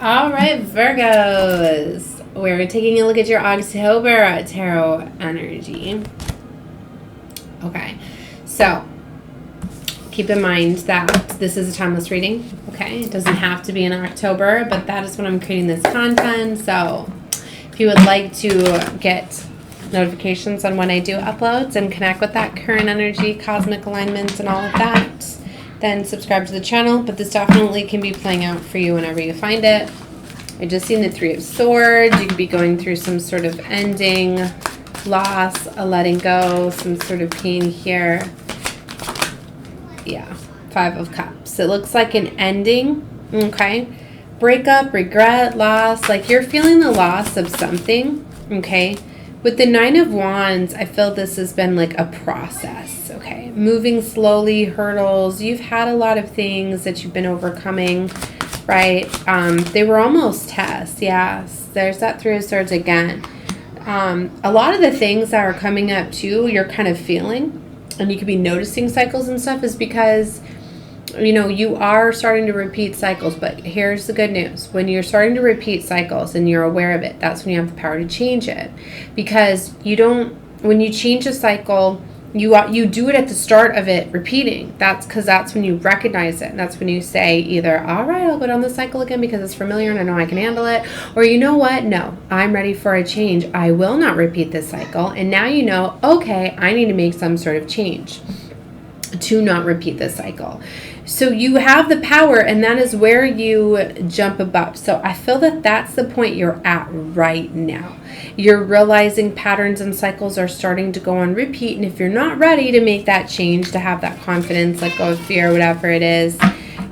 All right, Virgos. We're taking a look at your October tarot energy. Okay, so keep in mind that this is a timeless reading. Okay, it doesn't have to be in October, but that is when I'm creating this content. So if you would like to get notifications on when I do uploads and connect with that current energy, cosmic alignments, and all of that, then subscribe to the channel. But this definitely can be playing out for you whenever you find it. I just seen the Three of Swords. You could be going through some sort of ending, loss, a letting go, some sort of pain here. Yeah, Five of Cups. It looks like an ending, okay? Breakup, regret, loss, like you're feeling the loss of something, okay? With the Nine of Wands, I feel this has been like a process, okay? Moving slowly, hurdles. You've had a lot of things that you've been overcoming, right? They were almost tests, yes. There's that Three of Swords again. A lot of the things that are coming up too, you're kind of feeling, and you could be noticing cycles and stuff, is because, you know, you are starting to repeat cycles. But here's the good news. When you're starting to repeat cycles and you're aware of it, that's when you have the power to change it. Because you don't, when you change a cycle, you do it at the start of it repeating. That's because that's when you recognize it. And that's when you say either, all right, I'll go down the cycle again because it's familiar and I know I can handle it. Or you know what? No, I'm ready for a change. I will not repeat this cycle. And now you know, okay, I need to make some sort of change to not repeat this cycle. So you have the power, and that is where you jump above. So I feel that that's the point you're at right now. You're realizing patterns and cycles are starting to go on repeat, and if you're not ready to make that change, to have that confidence, let go of fear, whatever it is,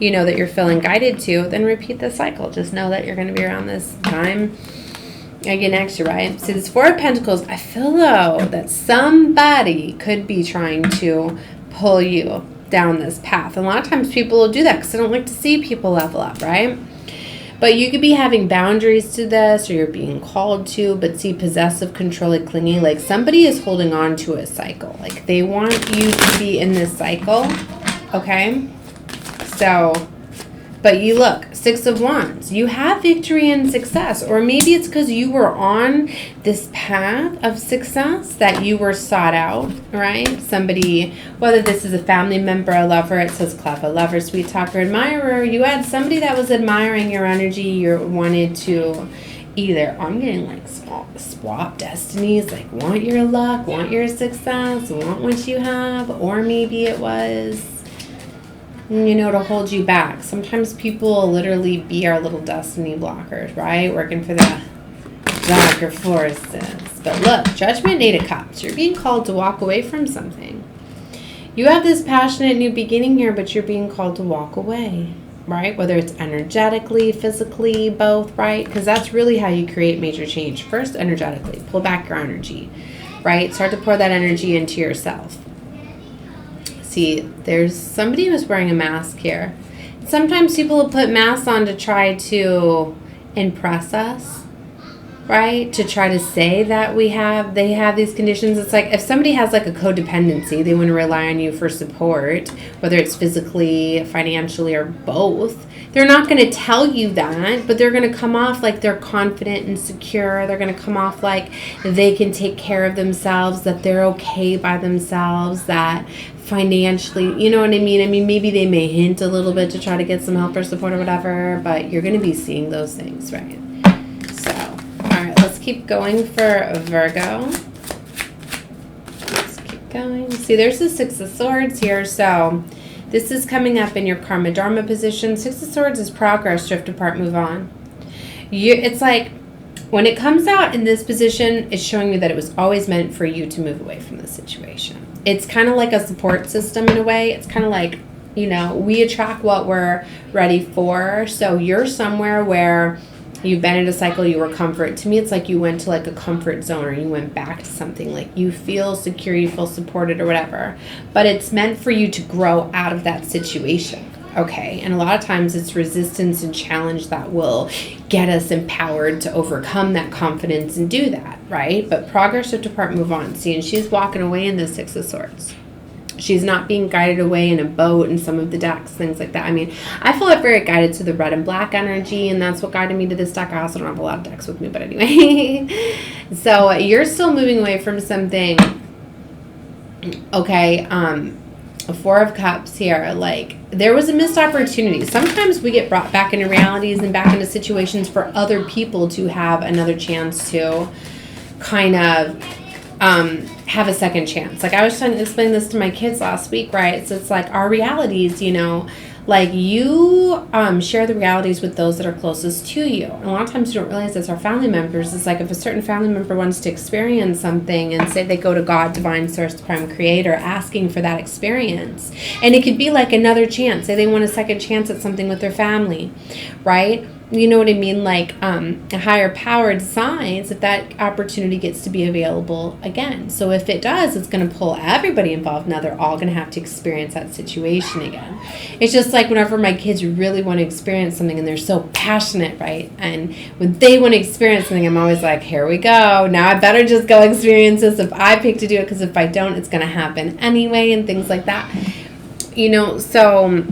you know, that you're feeling guided to, then repeat the cycle. Just know that you're going to be around this time again next year, right? So this Four of Pentacles, I feel though that somebody could be trying to pull you down this path. And a lot of times people will do that because they don't like to see people level up, right? But you could be having boundaries to this, or you're being called to, but see, possessive, controlling, clingy, like somebody is holding on to a cycle. Like they want you to be in this cycle, okay? So, but you look, Six of Wands, you have victory and success. Or maybe it's because you were on this path of success that you were sought out, right? Somebody, whether this is a family member, a lover, it says clever, lover, sweet talker, admirer, you had somebody that was admiring your energy. You wanted to either, I'm getting like swap destinies, like want your luck, want your success, want what you have, or maybe it was, you know, to hold you back. Sometimes people will literally be our little destiny blockers, right? Working for the darker forces. But look, Judgment, Eight of Cups. You're being called to walk away from something. You have this passionate new beginning here, but you're being called to walk away, right? Whether it's energetically, physically, both, right? Because that's really how you create major change. First, energetically. Pull back your energy, right? Start to pour that energy into yourself. See, there's somebody who's wearing a mask here. Sometimes people will put masks on to try to impress us, right? To try to say that they have these conditions. It's like if somebody has like a codependency, they want to rely on you for support, whether it's physically, financially, or both. They're not going to tell you that, but they're going to come off like they're confident and secure. They're going to come off like they can take care of themselves, that they're okay by themselves, that financially, you know what I mean? I mean, maybe they may hint a little bit to try to get some help or support or whatever, but you're going to be seeing those things, right? So, all right, let's keep going for Virgo. Let's keep going. See, there's the Six of Swords here, so this is coming up in your Karma Dharma position. Six of Swords is progress, drift apart, move on. It's like, when it comes out in this position, it's showing you that it was always meant for you to move away from the situation. It's kind of like a support system in a way. It's kind of like, you know, we attract what we're ready for. So you're somewhere where you've been in a cycle, you were comfort. To me, it's like you went to like a comfort zone, or you went back to something. Like you feel secure, you feel supported or whatever. But it's meant for you to grow out of that situation. Okay, and a lot of times it's resistance and challenge that will get us empowered to overcome that confidence and do that, right? But progress, shift apart, move on. See, and she's walking away in the Six of Swords. She's not being guided away in a boat and some of the decks, things like that. I mean, I feel like very guided to the red and black energy, and that's what guided me to this deck. I also don't have a lot of decks with me, but anyway. So you're still moving away from something. Okay, a Four of Cups here. Like, there was a missed opportunity. Sometimes we get brought back into realities and back into situations for other people to have another chance to kind of have a second chance. Like, I was trying to explain this to my kids last week, right? So it's like our realities, you know, like you share the realities with those that are closest to you. And a lot of times you don't realize it's our family members. It's like if a certain family member wants to experience something and say they go to God, divine source, prime creator, asking for that experience. And it could be like another chance. Say they want a second chance at something with their family, right? You know what I mean? Like a higher power decides if that opportunity gets to be available again. So if it does, it's going to pull everybody involved. Now they're all going to have to experience that situation again. It's just like whenever my kids really want to experience something and they're so passionate, right? And when they want to experience something, I'm always like, here we go. Now I better just go experience this if I pick to do it, because if I don't, it's going to happen anyway, and things like that. You know, so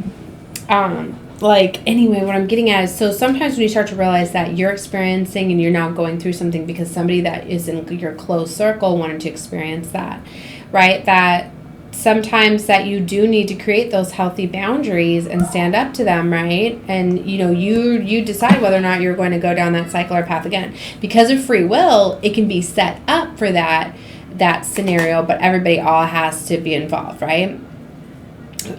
like, anyway, what I'm getting at is, so sometimes when you start to realize that you're experiencing and you're now going through something because somebody that is in your close circle wanted to experience that, right? That sometimes that you do need to create those healthy boundaries and stand up to them, right? And, you know, you decide whether or not you're going to go down that cycle or path again. Because of free will, it can be set up for that scenario, but everybody all has to be involved, right?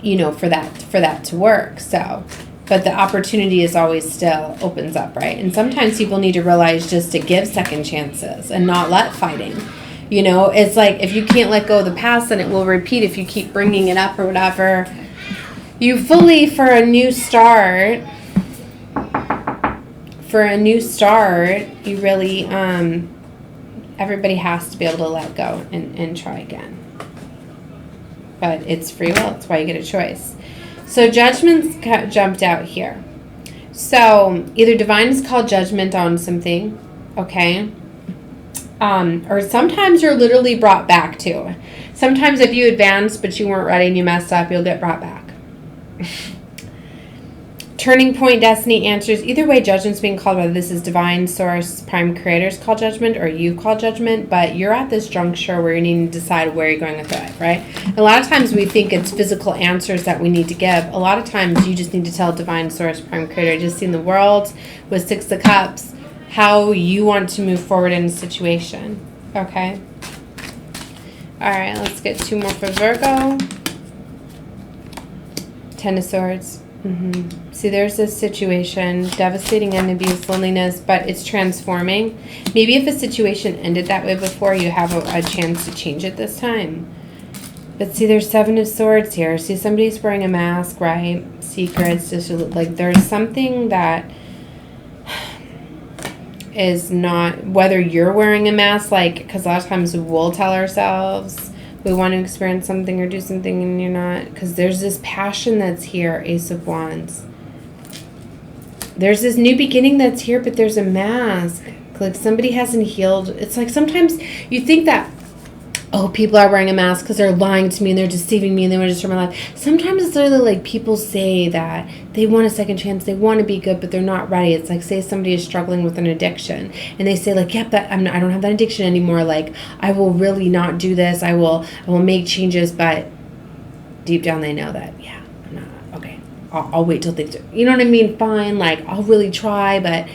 You know, for that to work. So, but the opportunity is always still opens up, right? And sometimes people need to realize just to give second chances and not let fighting. You know, it's like if you can't let go of the past, then it will repeat if you keep bringing it up or whatever. You fully, for a new start, you really, everybody has to be able to let go and try again. But it's free will. That's why you get a choice. So Judgment's jumped out here. So either divine is called judgment on something, okay? Or sometimes you're literally brought back to. Sometimes if you advance but you weren't ready and you messed up, you'll get brought back. Turning point, destiny, answers. Either way, judgment's being called, whether this is divine source, prime creators call judgment, or you call judgment, but you're at this juncture where you need to decide where you're going with life, right? A lot of times we think it's physical answers that we need to give. A lot of times you just need to tell divine source, prime creator, just in the world with Six of Cups, how you want to move forward in a situation, okay? All right, let's get two more for Virgo. Ten of Swords. See, there's this situation, devastating end, abuse, loneliness, but it's transforming. Maybe if a situation ended that way before, you have a chance to change it this time. But see, there's Seven of Swords here. See, somebody's wearing a mask, right? Secrets, just like there's something that is not, whether you're wearing a mask, like, because a lot of times we'll tell ourselves we want to experience something or do something and you're not, because there's this passion that's here, Ace of Wands. There's this new beginning that's here, but there's a mask. Like somebody hasn't healed. It's like sometimes you think that, oh, people are wearing a mask because they're lying to me and they're deceiving me and they want to destroy my life. Sometimes it's literally like people say that they want a second chance, they want to be good, but they're not ready. It's like, say somebody is struggling with an addiction and they say like, yep, I don't have that addiction anymore. Like, I will really not do this. I will make changes, but deep down they know that, yeah, I'm not, okay, I'll wait till things, you know what I mean? Fine, like, I'll really try, but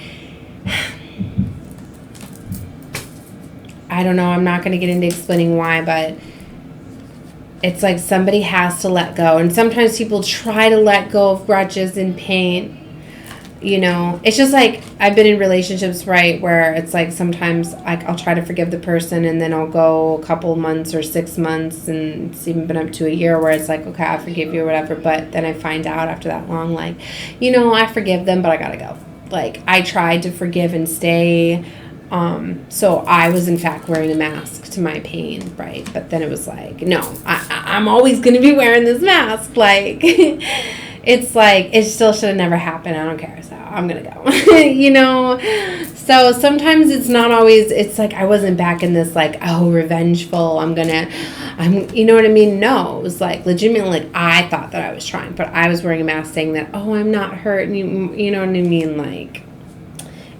I don't know, I'm not going to get into explaining why, but it's like somebody has to let go. And sometimes people try to let go of grudges and pain. You know, it's just like I've been in relationships, right, where it's like sometimes I'll try to forgive the person and then I'll go a couple months or 6 months, and it's even been up to a year where it's like, okay, I forgive you or whatever. But then I find out after that long, like, you know, I forgive them, but I got to go. Like, I tried to forgive and stay. So I was in fact wearing a mask to my pain, right? But then it was like, no, I'm always going to be wearing this mask. Like, it's like, it still should have never happened. I don't care. So I'm going to go, you know? So sometimes it's not always, it's like, I wasn't back in this like, oh, revengeful. I'm going you know what I mean? No, it was like legitimately, like I thought that I was trying, but I was wearing a mask saying that, oh, I'm not hurt. And you know what I mean? Like,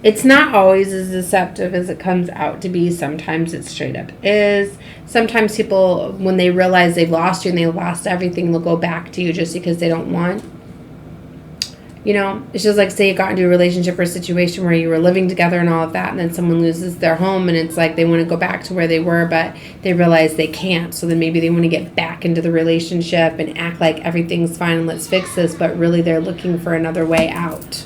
it's not always as deceptive as it comes out to be. Sometimes it straight up is. Sometimes people, when they realize they've lost you and they lost everything, they'll go back to you just because they don't want. You know, it's just like, say you got into a relationship or a situation where you were living together and all of that, and then someone loses their home and it's like they want to go back to where they were, but they realize they can't. So then maybe they want to get back into the relationship and act like everything's fine and let's fix this, but really they're looking for another way out,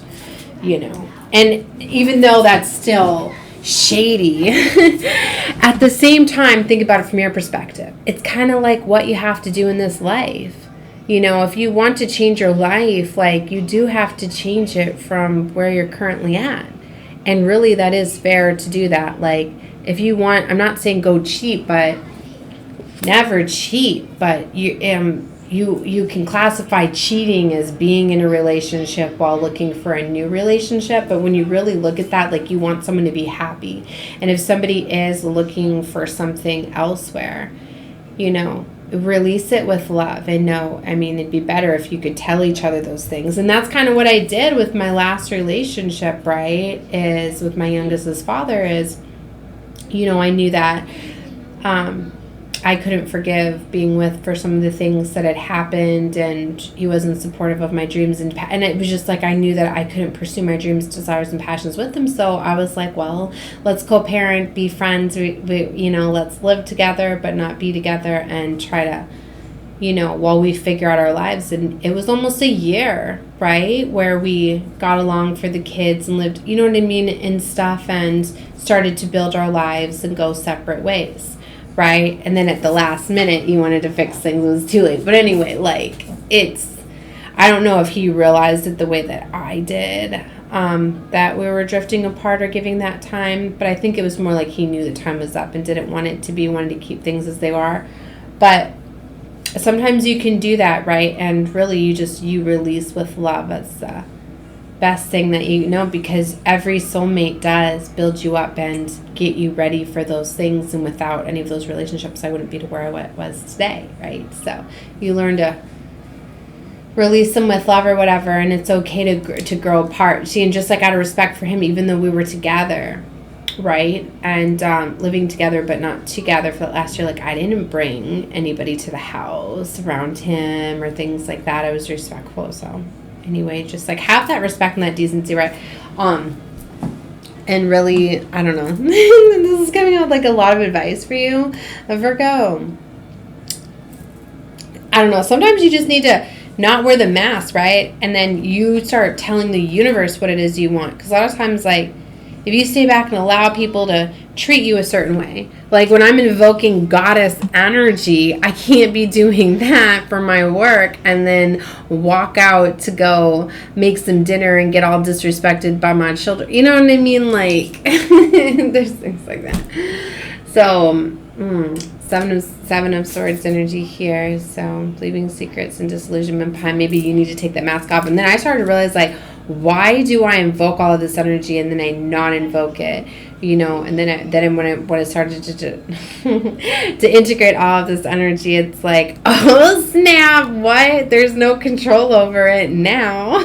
you know. And even though that's still shady, at the same time, think about it from your perspective. It's kind of like what you have to do in this life. You know, if you want to change your life, like, you do have to change it from where you're currently at. And really, that is fair to do that. Like, if you want, I'm not saying go cheat, but never cheat. But you can classify cheating as being in a relationship while looking for a new relationship. But when you really look at that, like, you want someone to be happy. And if somebody is looking for something elsewhere, you know, release it with love. And no, I mean, it'd be better if you could tell each other those things. And that's kind of what I did with my last relationship, right? Is with my youngest's father is, you know, I knew that I couldn't forgive being with for some of the things that had happened, and he wasn't supportive of my dreams, and it was just like I knew that I couldn't pursue my dreams, desires, and passions with him. So I was like, well, let's co-parent, be friends, we you know, let's live together but not be together, and try to, you know, while we figure out our lives. And it was almost a year, right, where we got along for the kids and lived, you know what I mean, and stuff, and started to build our lives and go separate ways. Right? And then at the last minute, you wanted to fix things. It was too late. But anyway, like, I don't know if he realized it the way that I did, that we were drifting apart or giving that time. But I think it was more like he knew the time was up and didn't want it to be, wanted to keep things as they are. But sometimes you can do that, right? And really, you release with love. That's the best thing that you know, because every soulmate does build you up and get you ready for those things. And without any of those relationships, I wouldn't be to where I was today, right? So you learn to release them with love or whatever, and it's okay to grow apart. See, and just like out of respect for him, even though we were together, right, and living together but not together for the last year, like, I didn't bring anybody to the house around him or things like that. I was respectful. So anyway, just like have that respect and that decency, right? And really, I don't know. This is coming out like a lot of advice for you, Virgo. I don't know. Sometimes you just need to not wear the mask, right? And then you start telling the universe what it is you want. Because a lot of times, like, if you stay back and allow people to treat you a certain way, like when I'm invoking goddess energy, I can't be doing that for my work and then walk out to go make some dinner and get all disrespected by my children. You know what I mean? Like, there's things like that. So, Seven of Swords energy here. So, leaving secrets and disillusionment behind. Maybe you need to take that mask off. And then I started to realize, like, why do I invoke all of this energy and then I not invoke it, you know? And then when I started to integrate all of this energy, it's like, oh snap, what? There's no control over it now.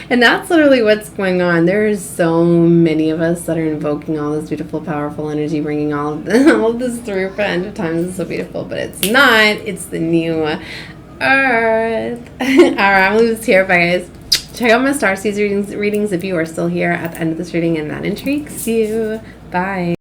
And that's literally what's going on. There's so many of us that are invoking all this beautiful, powerful energy, bringing all of this through for end of times. It's so beautiful, but it's not. It's the new earth. All right, I'm going to leave this here. Bye, guys. Check out my star seeds readings if you are still here at the end of this reading and that intrigues you. Bye.